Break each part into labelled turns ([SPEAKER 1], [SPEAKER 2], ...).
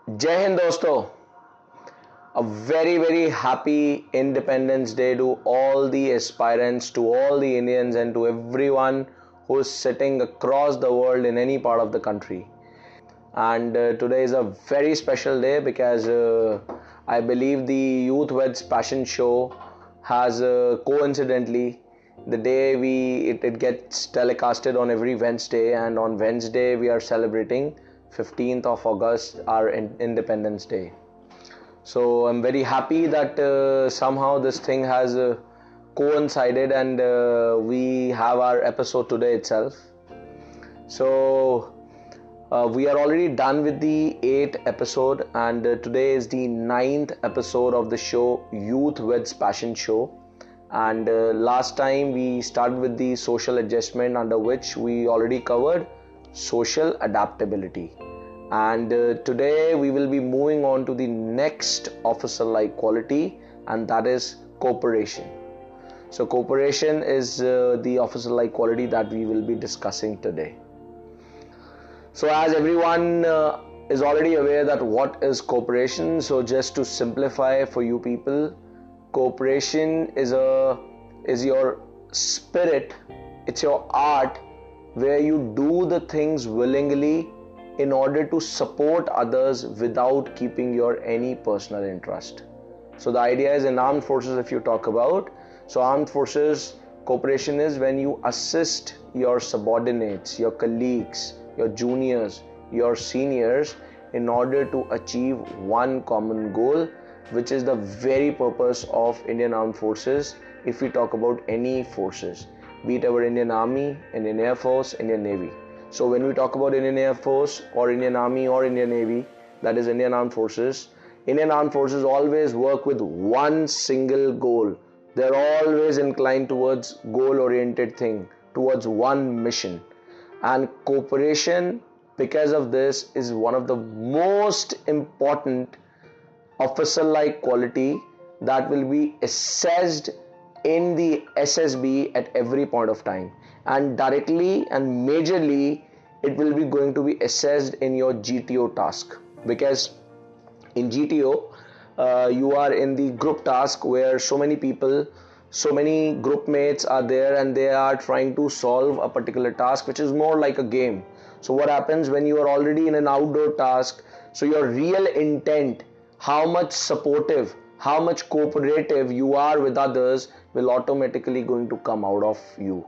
[SPEAKER 1] Jai Hind दोस्तों, a very happy Independence Day to all the aspirants, to all the Indians and to everyone who is sitting across the world in any part of the country. And today is a very special day because I believe the Youth Weds Passion Show has coincidentally the day it gets telecasted on every Wednesday, and on Wednesday we are celebrating 15th of August, our Independence Day. So I'm very happy that somehow this thing has coincided and we have our episode today itself. So we are already done with the 8th episode, and today is the 9th episode of the show Youth Weds Passion Show. And last time we started with the social adjustment, under which we already covered social adaptability. And today we will be moving on to the next officer-like quality, and that is cooperation. So cooperation is the officer-like quality that we will be discussing today. So as everyone is already aware that what is cooperation, so just to simplify for you people, cooperation is your spirit, it's your art where you do the things willingly in order to support others without keeping your any personal interest. So the idea is in armed forces, if you talk about, so armed forces cooperation is when you assist your subordinates, your colleagues, your juniors, your seniors in order to achieve one common goal, which is the very purpose of Indian Armed Forces. If we talk about any forces, be it our Indian Army, Indian Air Force, Indian Navy. So when we talk about Indian Air Force or Indian Army or Indian Navy, that is Indian Armed Forces, Indian Armed Forces always work with one single goal. They're always inclined towards goal-oriented thing, towards one mission. And cooperation, because of this, is one of the most important officer-like quality that will be assessed in the SSB at every point of time, and directly and majorly it will be going to be assessed in your GTO task, because in GTO you are in the group task where so many people, so many group mates are there and they are trying to solve a particular task, which is more like a game. So what happens when you are already in an outdoor task, so your real intent, how much supportive, how much cooperative you are with others will automatically going to come out of you.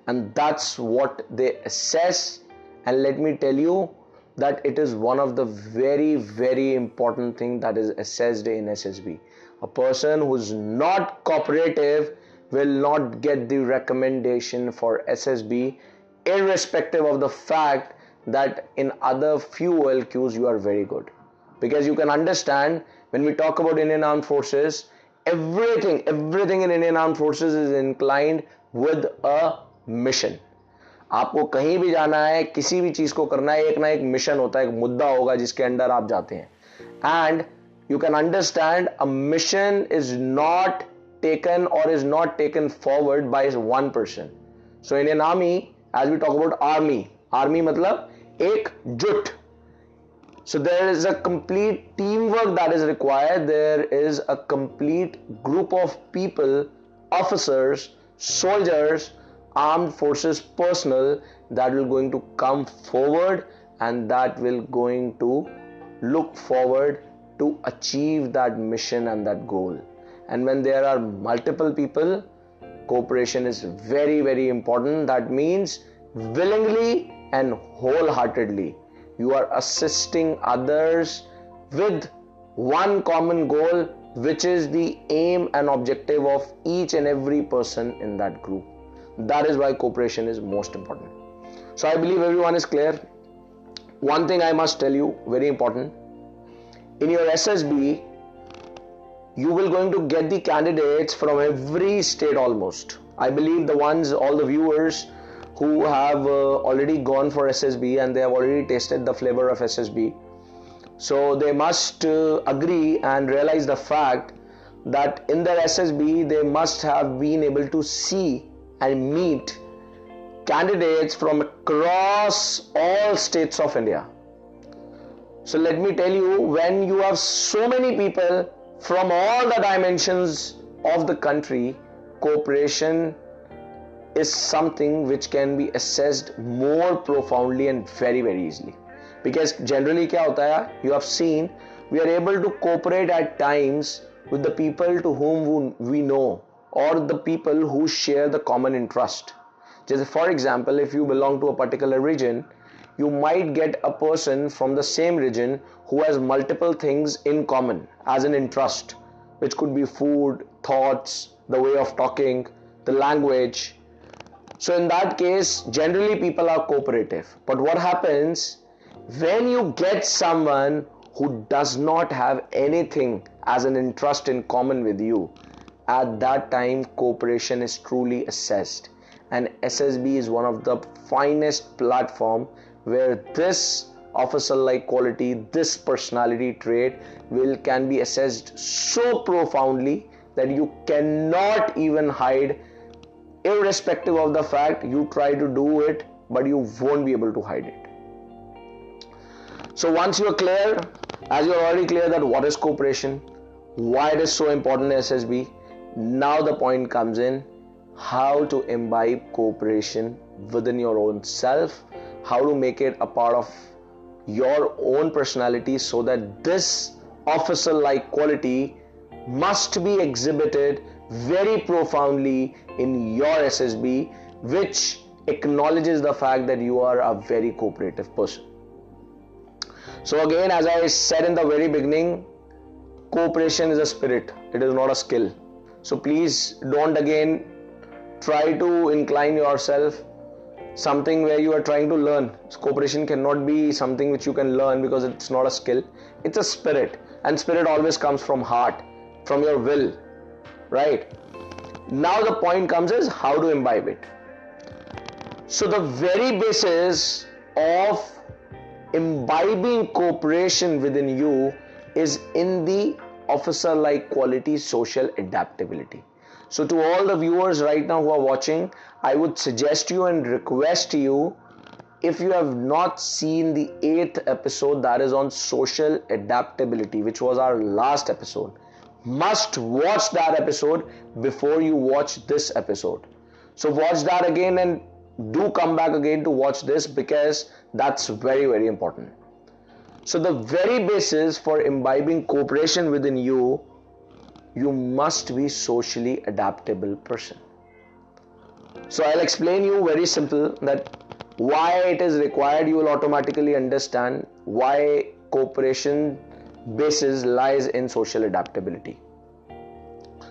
[SPEAKER 1] And that's what they assess. And let me tell you that it is one of the very important thing that is assessed in SSB. A person who is not cooperative will not get the recommendation for SSB, irrespective of the fact that in other few OLQs you are very good. Because you can understand, when we talk about Indian Armed Forces, everything in Indian Armed Forces is inclined with a mission. आपको कहीं भी जाना है, किसी भी चीज को करना है, एक ना एक मिशन होता है, एक मुद्दा होगा जिसके अंडर आप जाते हैं. And you can understand a mission is not taken or is not taken forward by one person. So in an army, as we talk about army मतलब एकजुट. So there is a complete teamwork that is required. There is a complete group of people, officers, soldiers, armed forces personnel that will going to come forward and that will going to look forward to achieve that mission and that goal. And when there are multiple people, cooperation is very important. That means willingly and wholeheartedly you are assisting others with one common goal, which is the aim and objective of each and every person in that group. That is why cooperation is most important. So I believe everyone is clear. One thing I must tell you, very important. In your SSB, you will going to get the candidates from every state almost. I believe the ones, all the viewers who have already gone for SSB and they have already tasted the flavor of SSB. So they must agree and realize the fact that in their SSB they must have been able to see and meet candidates from across all states of India. So let me tell you, when you have so many people from all the dimensions of the country, cooperation is something which can be assessed more profoundly and very very easily. Because generally क्या होता है, you have seen, we are able to cooperate at times with the people to whom we know or the people who share the common interest. Just for example, if you belong to a particular region, you might get a person from the same region who has multiple things in common as an interest, which could be food, thoughts, the way of talking, the language. So in that case, generally people are cooperative. But what happens when you get someone who does not have anything as an interest in common with you? At that time, cooperation is truly assessed. And SSB is one of the finest platform where this officer-like quality, this personality trait can be assessed so profoundly that you cannot even hide, irrespective of the fact you try to do it, but you won't be able to hide it. So once you're clear, as you're already clear that what is cooperation, why it is so important in SSB, now the point comes in how to imbibe cooperation within your own self, how to make it a part of your own personality so that this officer-like quality must be exhibited very profoundly in your SSB, which acknowledges the fact that you are a very cooperative person. So again, as I said in the very beginning, cooperation is a spirit, it is not a skill. So please don't again try to incline yourself something where you are trying to learn. Cooperation cannot be something which you can learn because it's not a skill. It's a spirit, and spirit always comes from heart, from your will, right? Now the point comes is how to imbibe it. So the very basis of imbibing cooperation within you is in the officer-like quality, social adaptability. So to all the viewers right now who are watching, I would suggest you and request you, if you have not seen the 8th episode, that is on social adaptability, which was our last episode, must watch that episode before you watch this episode. So watch that again and do come back again to watch this, because that's very very important. So the very basis for imbibing cooperation within you, you must be socially adaptable person. So I'll explain you very simple that why it is required. You will automatically understand why cooperation basis lies in social adaptability.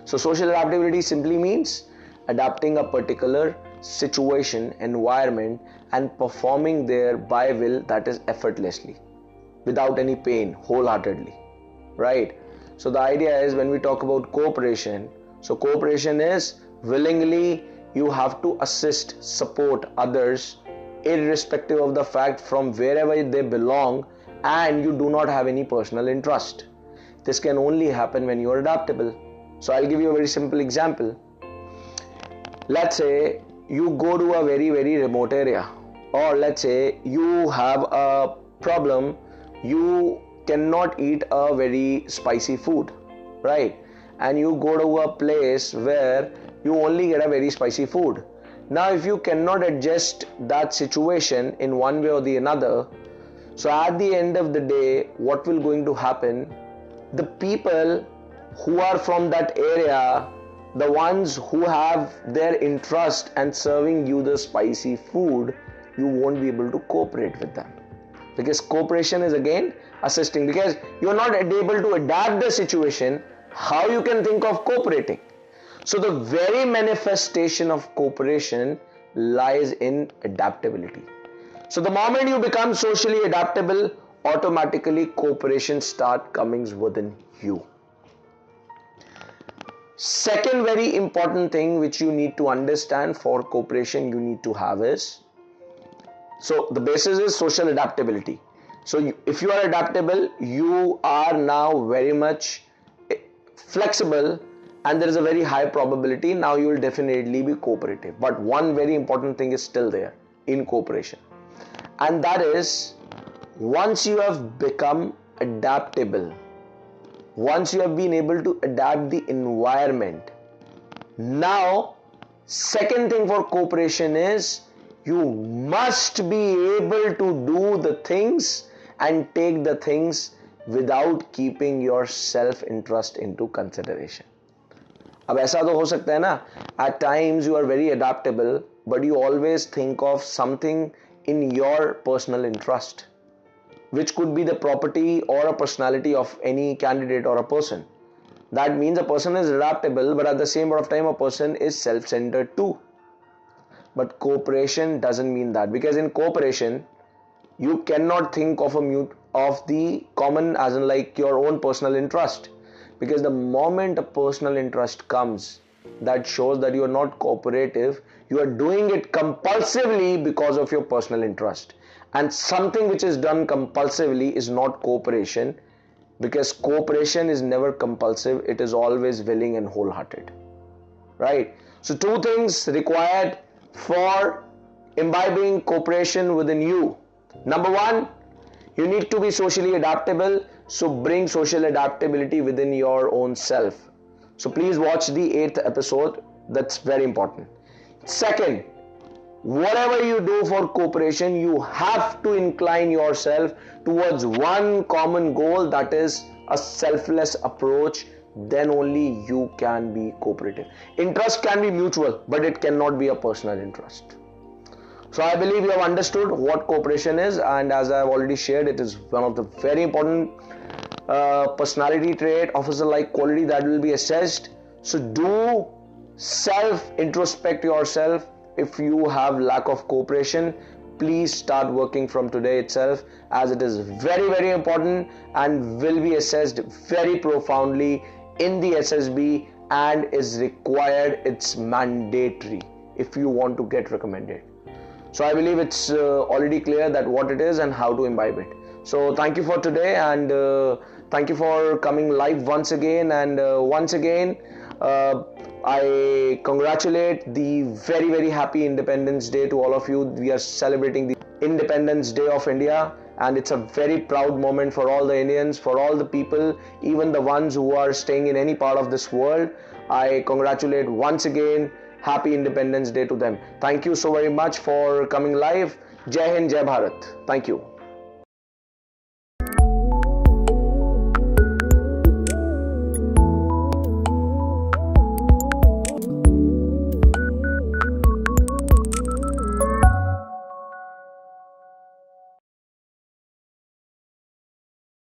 [SPEAKER 1] So social adaptability simply means adapting a particular situation, environment, and performing there by will, that is effortlessly, without any pain, wholeheartedly, right? So the idea is, when we talk about cooperation, so cooperation is willingly you have to assist, support others irrespective of the fact from wherever they belong, and you do not have any personal interest. This can only happen when you are adaptable. So I'll give you a very simple example. Let's say you go to a very very remote area, or let's say you have a problem, you cannot eat a very spicy food, right? And you go to a place where you only get a very spicy food. Now if you cannot adjust that situation in one way or the another, so at the end of the day, what will going to happen? The people who are from that area, the ones who have their interest in serving you the spicy food, you won't be able to cooperate with them. Because cooperation is again assisting, because you are not able to adapt the situation, how you can think of cooperating? So the very manifestation of cooperation lies in adaptability. So the moment you become socially adaptable, automatically cooperation start coming within you. Second very important thing which you need to understand for cooperation you need to have is, so the basis is social adaptability. So if you are adaptable, you are now very much flexible, and there is a very high probability now you will definitely be cooperative. But one very important thing is still there in cooperation, and that is once you have become adaptable, once you have been able to adapt the environment, now second thing for cooperation is you must be able to do the things and take the things without keeping your self-interest into consideration. अब ऐसा तो हो सकता है ना, at times you are very adaptable but you always think of something in your personal interest, which could be the property or a personality of any candidate or a person. That means a person is adaptable, but at the same point of time a person is self-centered too. But cooperation doesn't mean that, because in cooperation you cannot think of the common as in like your own personal interest, because the moment a personal interest comes, that shows that you are not cooperative. You are doing it compulsively because of your personal interest, and something which is done compulsively is not cooperation, because cooperation is never compulsive, it is always willing and wholehearted, right? So two things required for imbibing cooperation within you. Number one, you need to be socially adaptable, so bring social adaptability within your own self. So please watch the 8th episode, that's very important. Second, whatever you do for cooperation, you have to incline yourself towards one common goal, that is a selfless approach. Then only you can be cooperative. Interest can be mutual, but it cannot be a personal interest. So I believe you have understood what cooperation is, and as I have already shared, it is one of the very important personality trait, officer-like quality that will be assessed. So do self-introspect yourself. If you have lack of cooperation, please start working from today itself, as it is very, very important and will be assessed very profoundly in the SSB and is required. It's mandatory if you want to get recommended. So I believe it's already clear that what it is and how to imbibe it. So thank you for today, and thank you for coming live once again. And once again, I congratulate the very, very happy Independence Day to all of you. We are celebrating the Independence Day of India, and it's a very proud moment for all the Indians, for all the people, even the ones who are staying in any part of this world. I congratulate once again. Happy Independence Day to them. Thank you so very much for coming live. Jai Hind, Jai Bharat. Thank you.